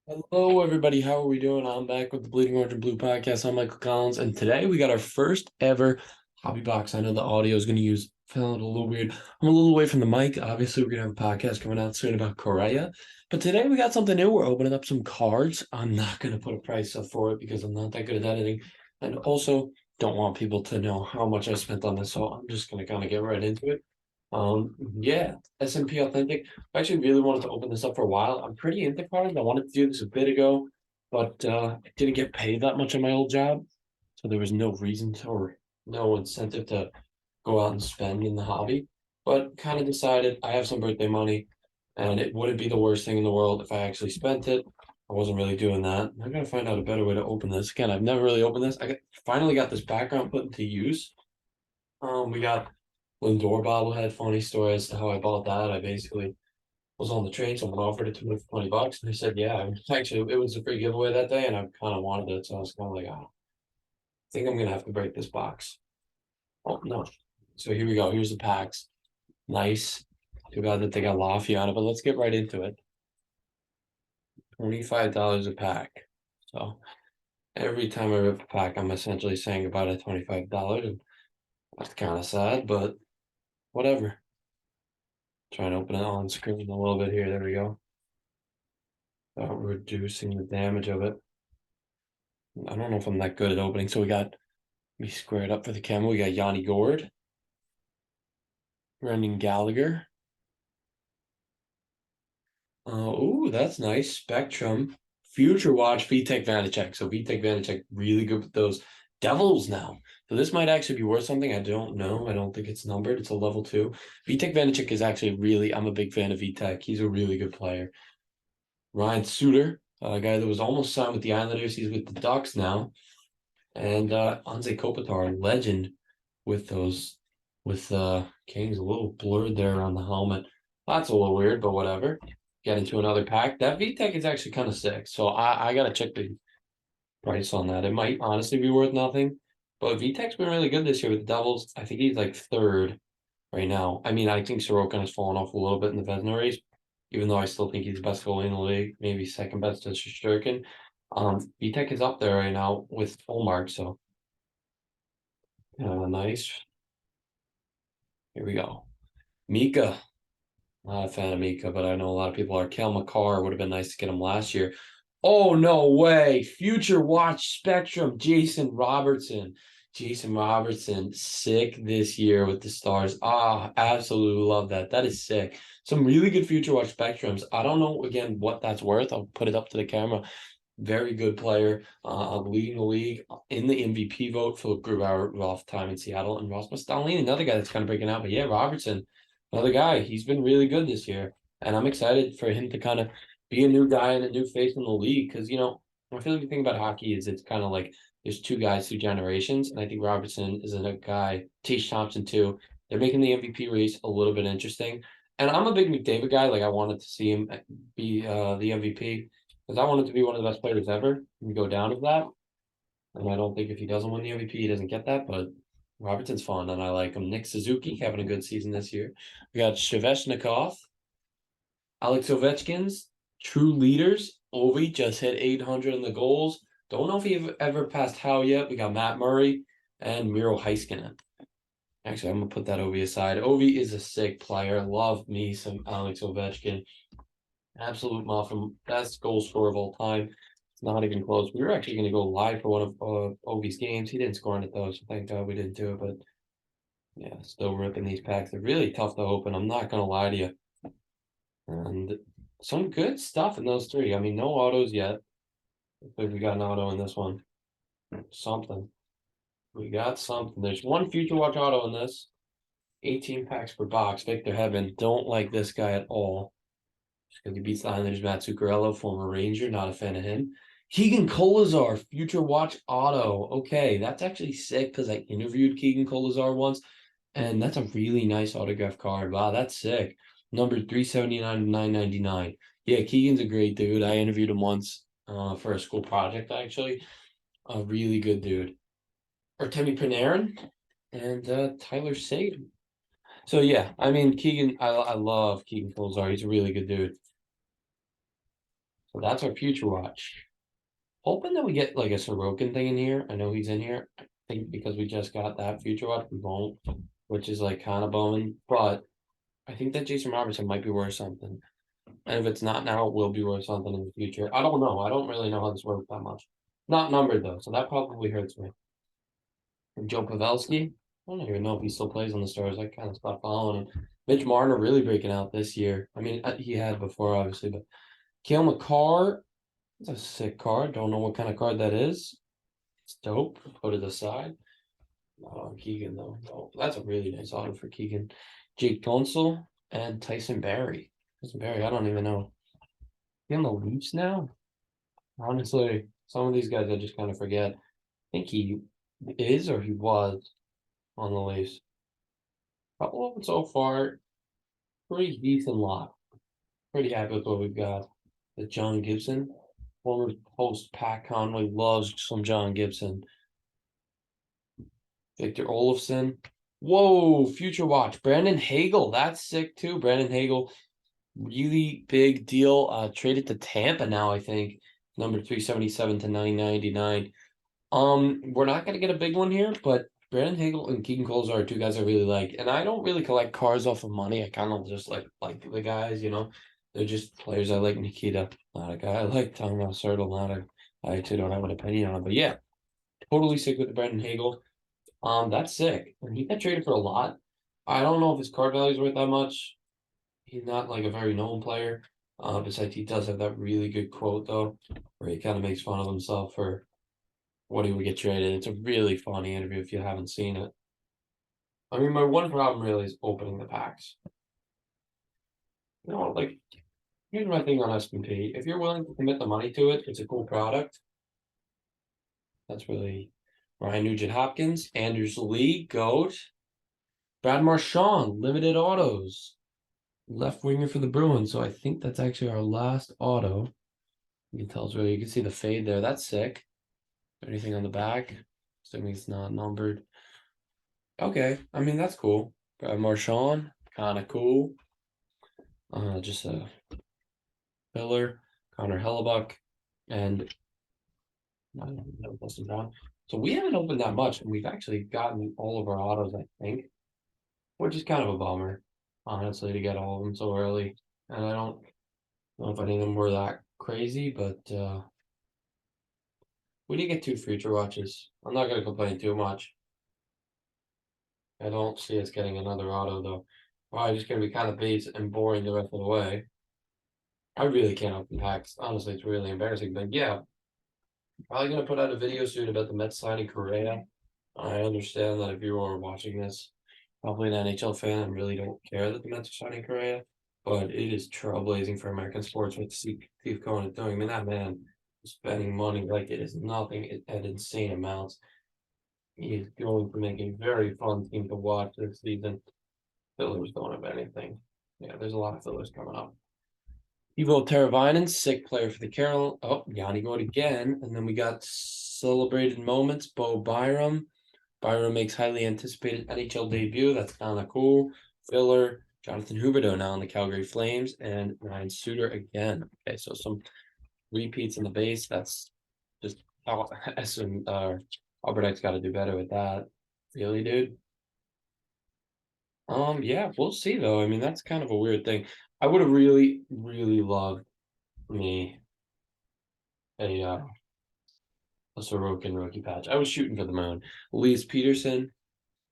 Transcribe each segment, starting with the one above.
Hello, everybody. How are we doing? I'm back with the Bleeding Orange and Blue podcast. I'm Michael Collins, and today we got our first ever hobby box. I know the audio is going to sound a little weird. I'm a little away from the mic. Obviously, we're going to have a podcast coming out soon about Korea, but today we got something new. We're opening up some cards. I'm not going to put a price up for it because I'm not that good at editing, and also don't want people to know how much I spent on this. So I'm just going to kind of get right into it. Yeah, S&P Authentic. I actually really wanted to open this up for a while. I'm pretty into cards. I wanted to do this a bit ago, but I didn't get paid that much in my old job, so there was no reason to, or no incentive to go out and spend in the hobby. But kind of decided I have some birthday money, and it wouldn't be the worst thing in the world if I actually spent it. I wasn't really doing that. I gotta find out a better way to open this. Again, I've never really opened this. Finally got this background put into use. We got Lindor bobblehead. Funny story as to how I bought that. I basically was on the train. Someone offered it to me for $20, and I said, "Yeah." Actually, it was a free giveaway that day, and I kind of wanted it, so I was kind of like, "Oh, I think I'm gonna have to break this box." Oh no! So here we go. Here's the packs. Nice. Too bad that they got Laffy on it, but let's get right into it. $25 a pack. So every time I rip a pack, I'm essentially saying about it $25, and that's kind of sad, but whatever. Try and open it on screen a little bit here. There we go. Reducing the damage of it. I don't know if I'm that good at opening. So we got me squared up for the camera. We got Yanni Gord, Brendan Gallagher. Ooh, that's nice. Spectrum. Future Watch, Vitek Vanacek. So Vitek Vanacek really good with those Devils now. So this might actually be worth something. I don't know. I don't think it's numbered. It's a level 2. Vitek Vanacek is actually really, I'm a big fan of Vitek. He's a really good player. Ryan Suter, a guy that was almost signed with the Islanders. He's with the Ducks now. And Anze Kopitar, legend with those with Kings, a little blurred there on the helmet. That's a little weird, but whatever. Get into another pack. That VTech is actually kind of sick. So I gotta check the price on that. It might honestly be worth nothing. But VTech's been really good this year with the Devils. I think he's like third right now. I mean, I think Sorokin has fallen off a little bit in the Vezina race, even though I still think he's the best goalie in the league, maybe second best to Shesterkin. VTech is up there right now with Olmark, so nice. Here we go. Mika. Not a fan of Mika, but I know a lot of people are. Kale McCarr would have been nice to get him last year. Oh, no way. Future Watch Spectrum, Jason Robertson. Jason Robertson, sick this year with the Stars. Ah, absolutely love that. That is sick. Some really good Future Watch Spectrums. I don't know, again, what that's worth. I'll put it up to the camera. Very good player, leading the league in the MVP vote. Philip Grubauer off time in Seattle, and Rasmus Dahlin, another guy that's kind of breaking out. But yeah, Robertson, another guy. He's been really good this year, and I'm excited for him to kind of be a new guy and a new face in the league. Because I feel like the thing about hockey is it's kind of like there's two guys, two generations, and I think Robertson is a guy. Tage Thompson too. They're making the MVP race a little bit interesting, and I'm a big McDavid guy. Like I wanted to see him be the MVP because I want him to be one of the best players ever and go down with that. And I don't think if he doesn't win the MVP, he doesn't get that. But Robertson's fun, and I like him. Nick Suzuki having a good season this year. We got Shevchnikov, Alex Ovechkin's true leaders. Ovi just hit 800 in the goals. Don't know if he ever passed Howe yet. We got Matt Murray and Miro Heiskanen. Actually, I'm gonna put that Ovi aside. Ovi is a sick player. Love me some Alex Ovechkin. Absolute muffin. Best goal scorer of all time. It's not even close. We were actually going to go live for one of Ovi's games. He didn't score in it though, so thank God we didn't do it. But yeah, still ripping these packs. They're really tough to open. I'm not going to lie to you. And some good stuff in those three. I mean, no autos yet. But we got an auto in this one. Something. We got something. There's one Future Watch auto in this. 18 packs per box. Victor Heaven. Don't like this guy at all. Because he beats the Islanders, Matt Zuccarello, former Ranger, not a fan of him. Keegan Kolazar, Future Watch Auto. Okay, that's actually sick because I interviewed Keegan Kolazar once, and that's a really nice autograph card. Wow, that's sick. Number 379 of 999. Yeah, Keegan's a great dude. I interviewed him once for a school project, actually. A really good dude. Artemi Panarin and Tyler Sagan. So, yeah, I mean, Keegan, I love Keegan Kolazar. He's a really good dude. So that's our future watch. Hoping that we get like a Sorokin thing in here. I know he's in here. I think because we just got that future watch, we won't, which is like kind of bumming. But I think that Jason Robertson might be worth something. And if it's not now, it will be worth something in the future. I don't know. I don't really know how this works that much. Not numbered though, so that probably hurts me. And Joe Pavelski, I don't even know if he still plays on the Stars. I kind of stopped following him. Mitch Marner really breaking out this year. I mean, he had before, obviously, but Cale Makar, it's a sick card. Don't know what kind of card that is. It's dope. Put it aside. Not on Keegan, though. Oh, that's a really nice auto for Keegan. Jake Guentzel and Tyson Barrie. Tyson Barrie, I don't even know. He on the Leafs now? Honestly, some of these guys I just kind of forget. I think he is or he was on the Leafs. Couple of them so far. Pretty decent lot. Pretty happy with what we've got. The John Gibson, former host Pat Conway loves some John Gibson. Victor Olofsson. Whoa, future watch. Brandon Hagel. That's sick too. Brandon Hagel, really big deal. Traded to Tampa now, I think. Number 377 to 999. We're not gonna get a big one here, but Brandon Hagel and Keegan Coles are two guys I really like. And I don't really collect cards off of money. I kind of just like the guys, you know. They're just players I like. Nikita, not a guy I like. Tom Rossard, not a I actually don't have an opinion on it. But yeah, totally sick with Brandon Hagel. That's sick. And he got traded for a lot. I don't know if his card value is worth that much. He's not like a very known player. Besides, he does have that really good quote though, where he kind of makes fun of himself for what he would get traded. It's a really funny interview if you haven't seen it. I mean, my one problem really is opening the packs. You know, like here's my thing on S&P. If you're willing to commit the money to it, it's a cool product. That's really Ryan Nugent Hopkins, Anders Lee, GOAT, Brad Marchand, limited autos, left winger for the Bruins. So I think that's actually our last auto. You can tell it's really, you can see the fade there. That's sick. Anything on the back? Assuming it's not numbered. Okay, I mean that's cool. Brad Marchand, kind of cool. Just a filler. Connor Hellebuck, and Dustin Brown. So we haven't opened that much, and we've actually gotten all of our autos, I think, which is kind of a bummer, honestly, to get all of them so early. And I don't know if any of them were that crazy, but we did get two future watches. I'm not gonna complain too much. I don't see us getting another auto though. Probably just gonna be kind of base and boring the rest of the way. I really can't open packs. Honestly, it's really embarrassing. But yeah, probably gonna put out a video soon about the Mets signing Correa. I understand that if you are watching this, probably an NHL fan and really don't care that the Mets are signing Correa, but it is trailblazing for American sports what Steve Cohen is doing. I mean, that man is spending money like it is nothing at insane amounts. He is going to make a very fun team to watch this season. Fillers don't have anything. Yeah, there's a lot of fillers coming up. Evo Teravainen, sick player for the Carol. Oh, Yanni Goat again. And then we got celebrated moments. Bo Byram. Byram makes highly anticipated NHL debut. That's kind of cool. Filler. Jonathan Huberdeau now on the Calgary Flames. And Ryan Suter again. Okay, so some repeats in the base. That's just Albert X got to do better with that. Really, dude? Yeah, we'll see though. I mean, that's kind of a weird thing. I would have really, really loved me a Sorokin rookie patch. I was shooting for the moon. Elias Peterson,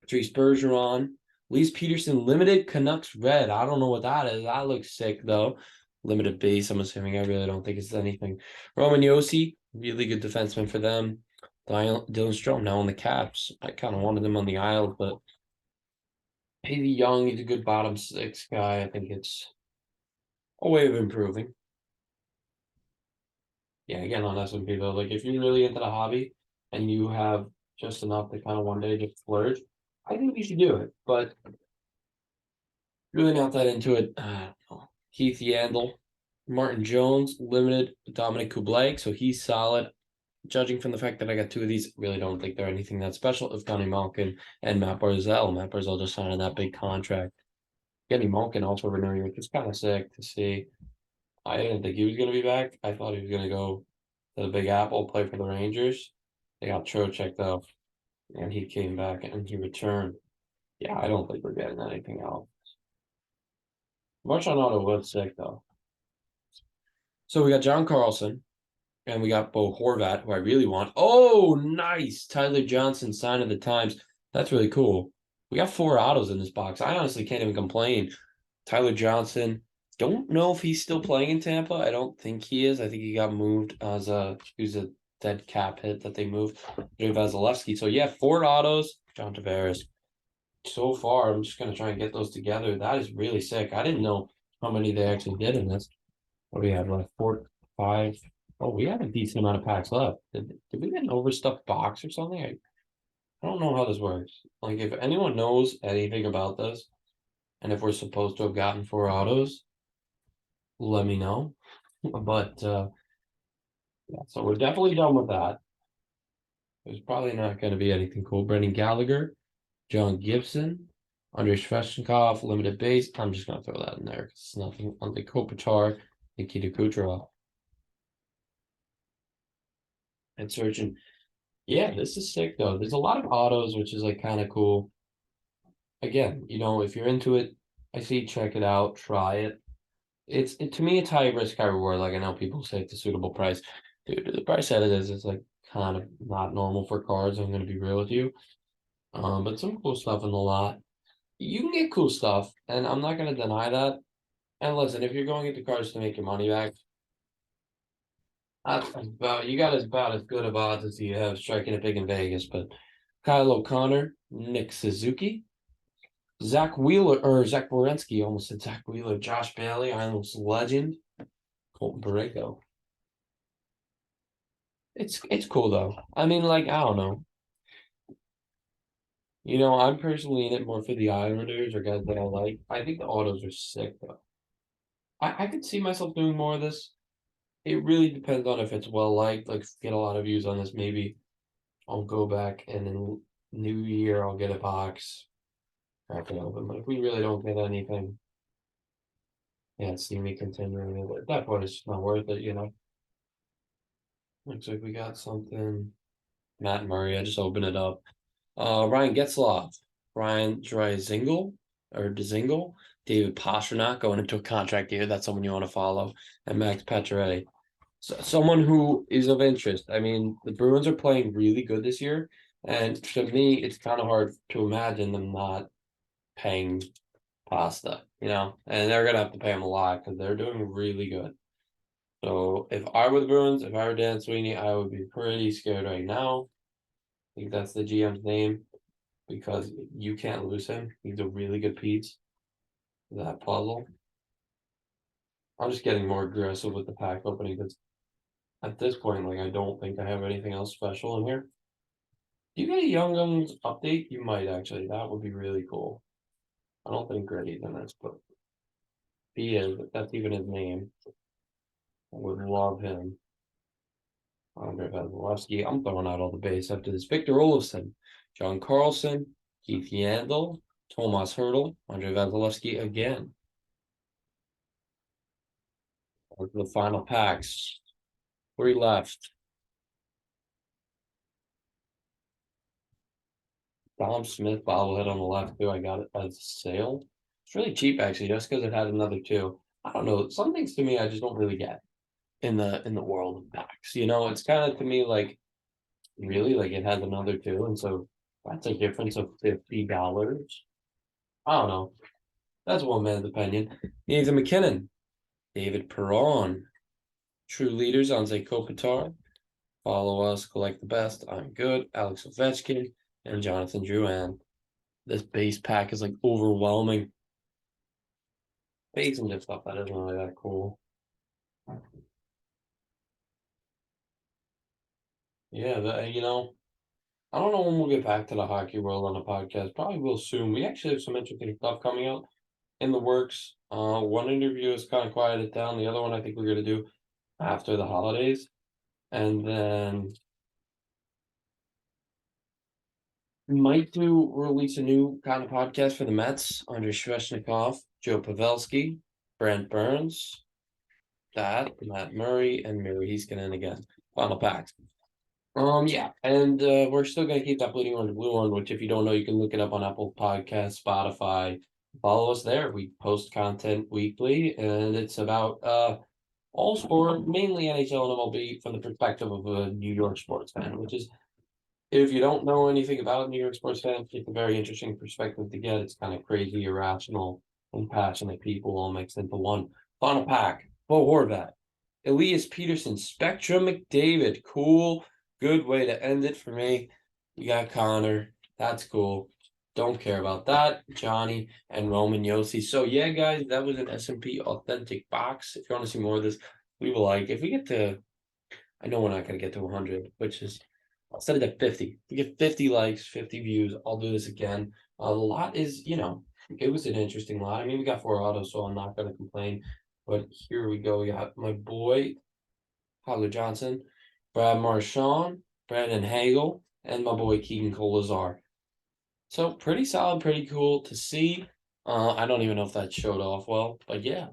Patrice Bergeron, Elias Peterson limited Canucks red. I don't know what that is. That looks sick though. Limited base, I'm assuming. I really don't think it's anything. Roman Yossi, really good defenseman for them. Dylan Strome now on the Caps. I kind of wanted him on the Isles, but he's young. He's a good bottom six guy. I think it's a way of improving. Yeah, again on S&P though, like if you're really into the hobby and you have just enough to kind of one day just flourish, I think you should do it. But really not that into it. Keith Yandel, Martin Jones, limited Dominic Kubalik, so he's solid. Judging from the fact that I got two of these, really don't think they're anything that special. If Donnie Malkin and Matt Barzell. Matt Barzell just signing that big contract. Getting Malkin also renewing, which is kind of sick to see. I didn't think he was going to be back. I thought he was going to go to the Big Apple, play for the Rangers. They got Trocheck though, and he came back and he returned. Yeah, I don't think we're getting anything else. Marshall Auto was sick though. So we got John Carlson, and we got Bo Horvat, who I really want. Oh, nice. Tyler Johnson, sign of the times. That's really cool. We got 4 autos in this box. I honestly can't even complain. Tyler Johnson. Don't know if he's still playing in Tampa. I don't think he is. I think he got moved as he was a dead cap hit that they moved. Jay Vasilevsky. So yeah, 4 autos. John Tavares. So far, I'm just gonna try and get those together. That is really sick. I didn't know how many they actually did in this. What do we have left? 4, 5. Oh, we have a decent amount of packs left. Did we get an overstuffed box or something? I don't know how this works. Like, if anyone knows anything about this, and if we're supposed to have gotten 4 autos, let me know. But yeah, so we're definitely done with that. There's probably not going to be anything cool. Brendan Gallagher, John Gibson, Andrei Svechnikov, limited base. I'm just going to throw that in there because it's nothing. Andre Kopitar, Nikita Kucherov. And searching. Yeah, this is sick though. There's a lot of autos, which is like kind of cool. Again, if you're into it, I say check it out, try it. To me, it's high risk, high reward. Like I know people say it's a suitable price. Dude, the price that it is like kind of not normal for cards. I'm gonna be real with you. But some cool stuff in the lot. You can get cool stuff, and I'm not gonna deny that. And listen, if you're going into cards to make your money back, you got about as good of odds as you have striking it big in Vegas. But Kyle O'Connor, Nick Suzuki, Zach Wheeler or Zach Werenski, almost said Zach Wheeler, Josh Bailey, Islanders legend, Colton Parayko. It's cool though. I mean, like, I don't know. I'm personally in it more for the Islanders or guys that I like. I think the autos are sick though. I could see myself doing more of this. It really depends on if it's well liked. Like, get a lot of views on this. Maybe I'll go back and in New Year I'll get a box, crack it open. But if we really don't get anything, yeah, see me continuing it. At that point, it's just not worth it. Looks like we got something. Matt Murray. I just opened it up. Ryan Getzlaf, Ryan Dreizingle or Dezingle, David Pastrnak going into a contract year. That's someone you want to follow, and Max Pacioretty. So, someone who is of interest. I mean, the Bruins are playing really good this year, and to me, it's kind of hard to imagine them not paying Pasta. And they're gonna have to pay him a lot because they're doing really good. So if I were the Bruins, if I were Dan Sweeney, I would be pretty scared right now. I think that's the GM's name because you can't lose him. He's a really good piece of that puzzle. I'm just getting more aggressive with the pack opening because at this point, like I don't think I have anything else special in here. Do you get a Young Guns update? You might actually. That would be really cool. I don't think Grady's in this, but he is. If that's even his name. I would love him. Andre Vasilevsky. I'm throwing out all the base after this. Victor Olofsson, John Carlson, Keith Yandel, Tomas Hertl, Andre Vasilevsky again. The final packs. 3 left. Dom Smith bobblehead on the left too. I got it as a sale. It's really cheap actually, just because it had another 2. I don't know. Some things to me I just don't really get in the world of packs. It's kind of to me like really like it has another 2, and so that's a difference of $50. I don't know. That's one man's opinion. Nathan McKinnon, David Perron, True Leaders, Anze Kopitar. Follow us, collect the best. I'm good. Alex Ovechkin and Jonathan Drouin. This base pack is like overwhelming. Base and just stuff that isn't really that cool. Yeah, I don't know when we'll get back to the hockey world on the podcast. Probably will soon. We actually have some interesting stuff coming out in the works. One interview is kind of quieted down. The other one I think we're gonna do after the holidays. And then we might release a new kind of podcast for the Mets. Andrei Svechnikov, Joe Pavelski, Brent Burns. that. Matt Murray and Murray Heiskanen again. Final pack. Yeah, and we're still gonna keep that bleeding orange blue one, which if you don't know, you can look it up on Apple Podcasts, Spotify. Follow us there. We post content weekly, and it's about all sport, mainly NHL and MLB, from the perspective of a New York sports fan, which is, if you don't know anything about New York sports fans, it's a very interesting perspective to get. It's kind of crazy, irrational, and passionate people all mixed into one. Final pack. Bo Horvat, Elias Peterson, Spectrum McDavid. Cool. Good way to end it for me. You got Connor. That's cool. Don't care about that. Johnny and Roman Yossi. So yeah, guys, that was an SMP authentic box. If you want to see more of this, leave a like. If we get to, I know we're not gonna get to 100, which is, I'll set it at 50. If we get 50 likes, 50 views, I'll do this again. A lot is, it was an interesting lot. I mean, we got 4 autos, so I'm not gonna complain. But here we go. We got my boy Tyler Johnson, Brad Marchand, Brandon Hagel, and my boy Keegan Kolazar. So pretty solid, pretty cool to see. I don't even know if that showed off well, but yeah.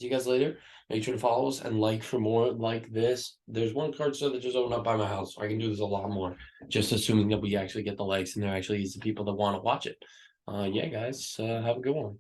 See you guys later. Make sure to follow us and like for more like this. There's one card store that just opened up by my house. I can do this a lot more. Just assuming that we actually get the likes and there actually is the people that want to watch it. Yeah, guys, have a good one.